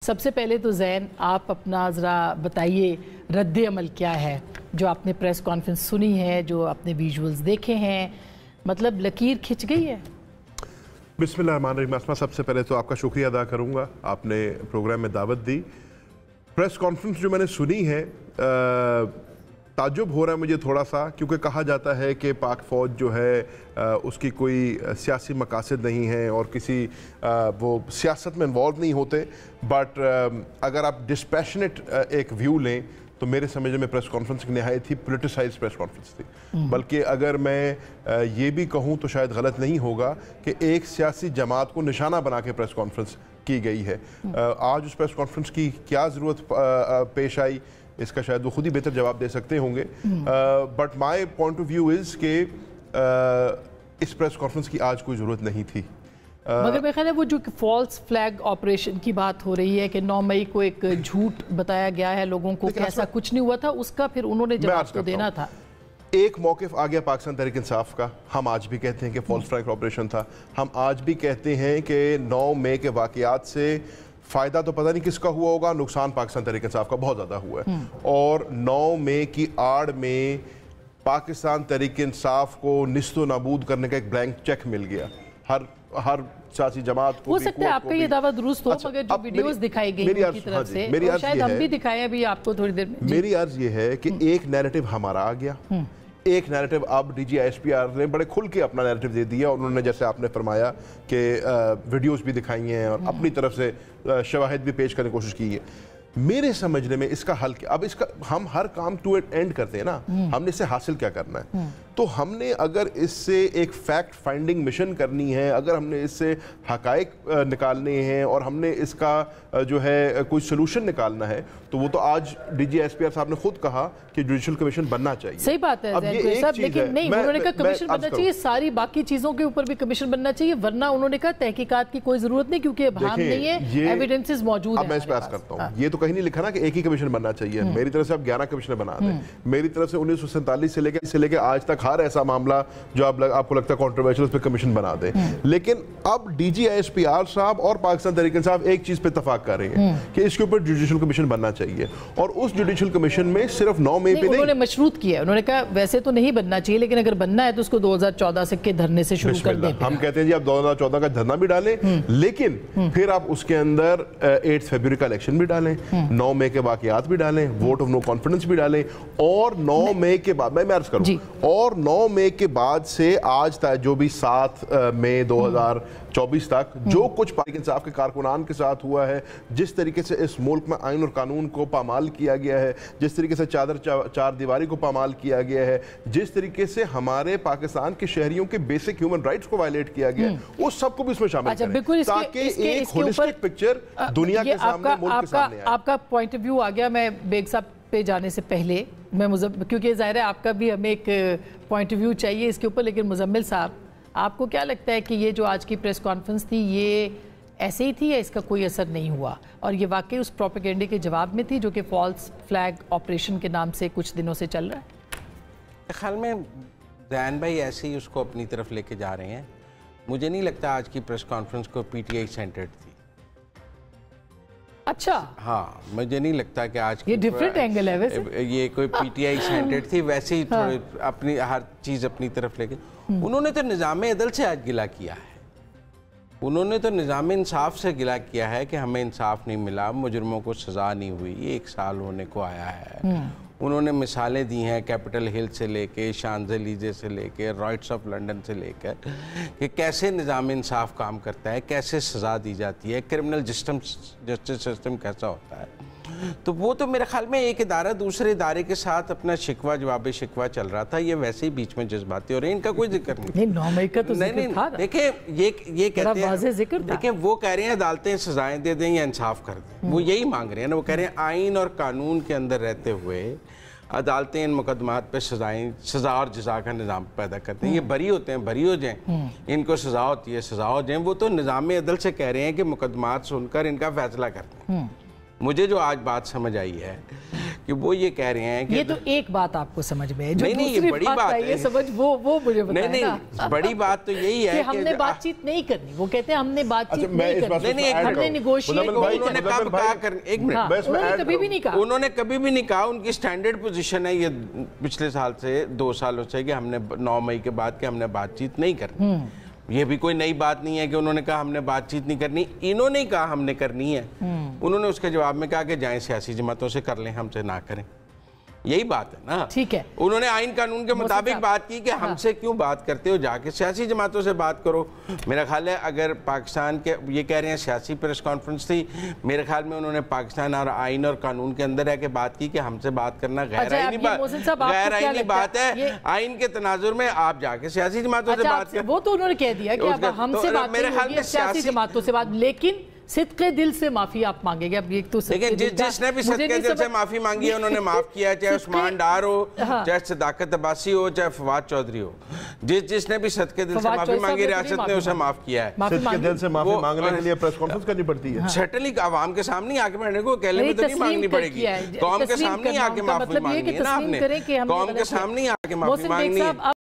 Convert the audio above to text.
سب سے پہلے تو زین آپ اپنا ذرا بتائیے رد عمل کیا ہے جو آپ نے پریس کانفرنس سنی ہے، جو آپ نے ویژولز دیکھے ہیں، مطلب لکیر کھچ گئی ہے؟ بسم اللہ الرحمن الرحیم. اسما سب سے پہلے تو آپ کا شکریہ ادا کروں گا، آپ نے پروگرام میں دعوت دی. پریس کانفرنس جو میں نے سنی ہے تعجب ہو رہا ہے مجھے تھوڑا سا، کیونکہ کہا جاتا ہے کہ پاک فوج جو ہے اس کی کوئی سیاسی مقاصد نہیں ہیں اور کسی وہ سیاست میں انوالو نہیں ہوتے. بٹ اگر آپ ڈسپیشنٹ ایک ویو لیں تو میرے سمجھنے میں پریس کانفرنس کی نہایت ہی پولیٹیسائز پریس کانفرنس تھی. بلکہ اگر میں یہ بھی کہوں تو شاید غلط نہیں ہوگا کہ ایک سیاسی جماعت کو نشانہ بنا کے پریس کانفرنس کی گئی ہے. آج اس پریس کانفرنس کی کیا ضرورت پیش آئی اس کا شاید وہ خود ہی بہتر جواب دے سکتے ہوں گے. But my point of view is کہ اس پریس کانفرنس کی آج کوئی ضرورت نہیں تھی. مگر میرے خیال ہے وہ جو فالس فلیگ آپریشن کی بات ہو رہی ہے کہ 9 مئی کو ایک جھوٹ بتایا گیا ہے لوگوں کو کہ ایسا کچھ نہیں ہوا تھا، اس کا پھر انہوں نے جواب تو دینا تھا. ایک موقف آ گیا پاکستان تحریک انصاف کا، ہم آج بھی کہتے ہیں کہ فالس فلیگ آپریشن تھا. ہم آج بھی کہتے ہیں کہ 9 مئی کے واقعات سے فائدہ تو پتہ نہیں کس کا ہوا ہوگا، نقصان پاکستان تحریک انصاف کا بہت زیادہ ہوا ہے. اور 9 مئی کی آڑ میں پاکستان تحریک انصاف کو نیست و نابود کرنے کا ایک بلینک چیک مل گیا. ہر سیاسی جماعت کو ہو سکتا ہے آپ کا یہ دعویٰ درست ہو، مگر جو ویڈیوز دکھائی گئی ان کی طرف سے شاید ہم بھی دکھائیں ابھی آپ کو تھوڑی دیر میں. میری عرض یہ ہے کہ ایک نیریٹو ہمارا آ گیا، ایک نیریٹو اب D G S P R نے بڑے کھل کے اپنا نیریٹو دے دیا. انہوں نے جیسے آپ نے فرمایا کہ ویڈیوز بھی دکھائی ہیں اور اپنی طرف سے شواہد بھی پیش کرنے کی کوشش کی ہے. میرے سمجھنے میں اس کا حل کیا؟ اب اس کا ہم ہر کام ٹو اینڈ کرتے ہیں نا، ہم نے اس سے حاصل کیا کرنا ہے. تو ہم نے اگر اس سے ایک فیکٹ فائنڈنگ مشن کرنی ہے، اگر ہم نے اس سے حقائق نکالنے ہیں اور ہم نے اس کا جو ہے کوئی سلوشن نکالنا ہے، تو وہ تو آج D G S P R صاحب نے خود کہا کہ جوڈیشل کمیشن بننا چاہیے. صحیح بات ہے صاحب، لیکن نہیں، انہوں نے کہا کمیشن بننا چاہیے، ساری باقی چیزوں کے اوپر بھی کمیشن بننا چاہیے، ورنہ انہوں نے کہا تحقیقات کی کوئی ضرورت نہیں کیونکہ ابہام نہیں ہے، ایویڈنسز موجود ہیں. اب میں اس پہ عرض کرتا ہوں، یہ تو کہیں نہیں لکھا نا کہ ایک ہی کمیشن بننا چاہیے. میری طرف سے اب 11 کمیشن بنا دیں. میری طرف سے 1947 سے لے کے آج تک ہر ایسا معاملہ جو آپ کو لگتا ہے کنٹروورشل اس پہ کمیشن بنا دیں. لیکن اب D G S P R صاحب اور پاکستان تحریک انصاف ایک چیز پہ اتفاق کر رہے ہیں کہ اس کے اوپر جوڈیشل کمیشن بننا چاہیے. اور اس جوڈیشل کمیشن میں صرف 9 مئی پہ نہیں، انہوں نے مشروط کیا، انہوں نے کہا ویسے تو نہیں بننا چاہیے لیکن اگر بننا ہے تو اس کو 2014 سے کے دھرنے سے شروع کر دیں. ہم کہتے ہیں جی آپ 2014 کا دھرنا بھی ڈالیں، لیکن پھر آپ اس کے اندر 8 فیبروری کا الیکشن بھی ڈالیں، 9 مئی کے واقعات بھی ڈالیں، ووٹ آف نو کانفیڈنس بھی ڈالیں. اور 9 مئی کے بعد میں عرض کروں، اور 9 مئی کے بعد سے آج تک جو بھی 7 مئی 2024 تک جو کچھ تحریک انصاف کے کارکنان کے ساتھ ہوا ہے، جس طریقے سے اس ملک میں آئین اور قانون کو پامال کیا گیا ہے، جس طریقے سے چار دیواری کو پامال کیا گیا ہے، جس طریقے سے ہمارے پاکستان کے شہریوں کے بیسک ہیومن رائٹس کو وائلیٹ کیا گیا ہے، وہ سب کو بھی اس میں شامل کریں تاکہ ایک ہولسٹک پکچر دنیا کے سامنے، ملک کے سامنے آئے. آپ کا پوائنٹ آف ویو آ گیا. میں بیگ صاحب پہ جانے سے پہلے میں کیونکہ ظاہر ہے آپ کا بھی ہمیں ایک پوائنٹ آف ویو چاہیے اس کے اوپر، لیکن مزمل صاحب آپ کو کیا لگتا ہے کہ یہ جو آج کی پریس کانفرنس تھی یہ ایسے ہی تھی یا اس کا کوئی اثر نہیں ہوا اور یہ واقعی اس پروپیگنڈے کے جواب میں تھی جو کہ فالس فلیگ آپریشن کے نام سے کچھ دنوں سے چل رہا ہے؟ خیال میں زین بھائی ایسے ہی اس کو اپنی طرف لے کے جا رہے ہیں. مجھے نہیں لگتا آج کی پریس کانفرنس کو پی ٹی آئی سینٹرڈ تھی. اچھا ہاں، مجھے نہیں لگتا کہ آج یہ ڈیفرنٹ اینگل ہے ویسے، یہ کوئی پی ٹی آئی سینٹرڈ تھی. ویسے ہی تھوڑے اپنی ہر چیز اپنی طرف لے کے انہوں نے تو نظام عدل سے آج گلہ کیا ہے. انہوں نے تو نظام انصاف سے گلہ کیا ہے کہ ہمیں انصاف نہیں ملا، مجرموں کو سزا نہیں ہوئی. 1 سال ہونے کو آیا ہے. انہوں نے مثالیں دی ہیں کیپٹل ہل سے لے کے شانزلیزے سے لے کے رائٹس آف لنڈن سے لے کر کہ کیسے نظام انصاف کام کرتا ہے، کیسے سزا دی جاتی ہے، کرمنل جسٹس سسٹم کیسا ہوتا ہے. تو وہ تو میرے خیال میں ایک ادارہ دوسرے ادارے کے ساتھ اپنا شکوہ جواب شکوہ چل رہا تھا. یہ ویسے ہی بیچ میں جذباتی ہو رہے ہیں، ان کا کوئی ذکر نہیں. 9 مئی کا تو ذکر تھا. دیکھیں یہ کہتے ہیں، دیکھیں وہ کہہ رہے ہیں عدالتیں سزائیں دے دیں یا انصاف کر دیں. وہ یہی مانگ رہے ہیں نا. وہ کہہ رہے ہیں آئین اور قانون کے اندر رہتے ہوئے عدالتیں ان مقدمات پہ سزا اور جزا کا نظام پیدا کرتے ہیں. یہ بری ہوتے ہیں، بری ہو جائیں. ان کو سزا ہوتی ہے، سزا ہو جائیں. وہ تو نظام عدل سے کہہ رہے ہیں کہ مقدمات سن کر ان کا فیصلہ کرتے ہیں. مجھے جو آج بات سمجھ آئی ہے کہ وہ یہ کہہ رہے ہیں کہ یہ تو ایک بات آپ کو سمجھ میں ہے، جو نہیں یہ دوسری بڑی بات بات ہے ہے یہ سمجھ وہ مجھے بتائیں نہیں نا بڑی بات تو یہی ہے کہ ہم نے بات چیت نہیں کرنی، وہ کہتے ہیں ہم نے بات چیت نہیں کرنی، ہم نے نیگوشیٹ انہوں نے کب کہا ایک منٹ، انہوں نے کبھی بھی نہیں کہا، انہوں نے کبھی بھی نہیں کہا، ان کی سٹینڈرڈ پوزیشن ہے یہ پچھلے سال سے 2 سالوں سے کہ ہم نے 9 مئی کے بعد کہ ہم نے بات چیت نہیں کرنی. یہ بھی کوئی نئی بات نہیں ہے کہ انہوں نے کہا ہم نے بات چیت نہیں کرنی، انہوں نے کہا ہم نے کرنی ہے. انہوں نے اس کے جواب میں کہا کہ جائیں سیاسی جماعتوں سے کر لیں، ہم سے نہ کریں. یہی بات ہے نا. ٹھیک ہے، انہوں نے آئین قانون کے مطابق بات کی کہ ہم سے کیوں بات کرتے ہو، جا کے سیاسی جماعتوں سے بات کرو. میرا خیال ہے اگر پاکستان کے یہ کہہ رہے ہیں سیاسی پریس کانفرنس تھی، میرے خیال میں انہوں نے پاکستان اور آئین اور قانون کے اندر ہے کہ بات کی کہ ہم سے بات کرنا غیر آئینی بات ہے. آئین کے تناظر میں آپ جا کے سیاسی جماعتوں سے بات کریں. وہ تو انہوں نے کہہ دیا کہ اب ہم سے بات نہیں ہوگی، سیاسی جماعتوں سے بات، لیکن صدقے دل سے معافی آپ مانگیں گے. اب ایک تو لیکن جس نے بھی صدقے دل سے معافی مانگی ہے انہوں نے معاف کیا ہے، چاہے عثمان ڈار ہو، چاہے صداقت عباسی ہو، چاہے فواد چودھری ہو. جس نے بھی صدقے دل سے معافی مانگی ریاست نے اسے معاف کیا ہے. صدقے دل سے معافی مانگنے کے لیے پریس کانفرنس کرنی پڑتی ہے. سٹلی عوام کے سامنے آ کے بیٹھنے کو کہنے میں تو نہیں مانگنی پڑے گی، قوم کے سامنے آ کے معافی مانگنی ہے نا آپ نے، قوم کے سامنے آ کے معافی مانگنی ہے.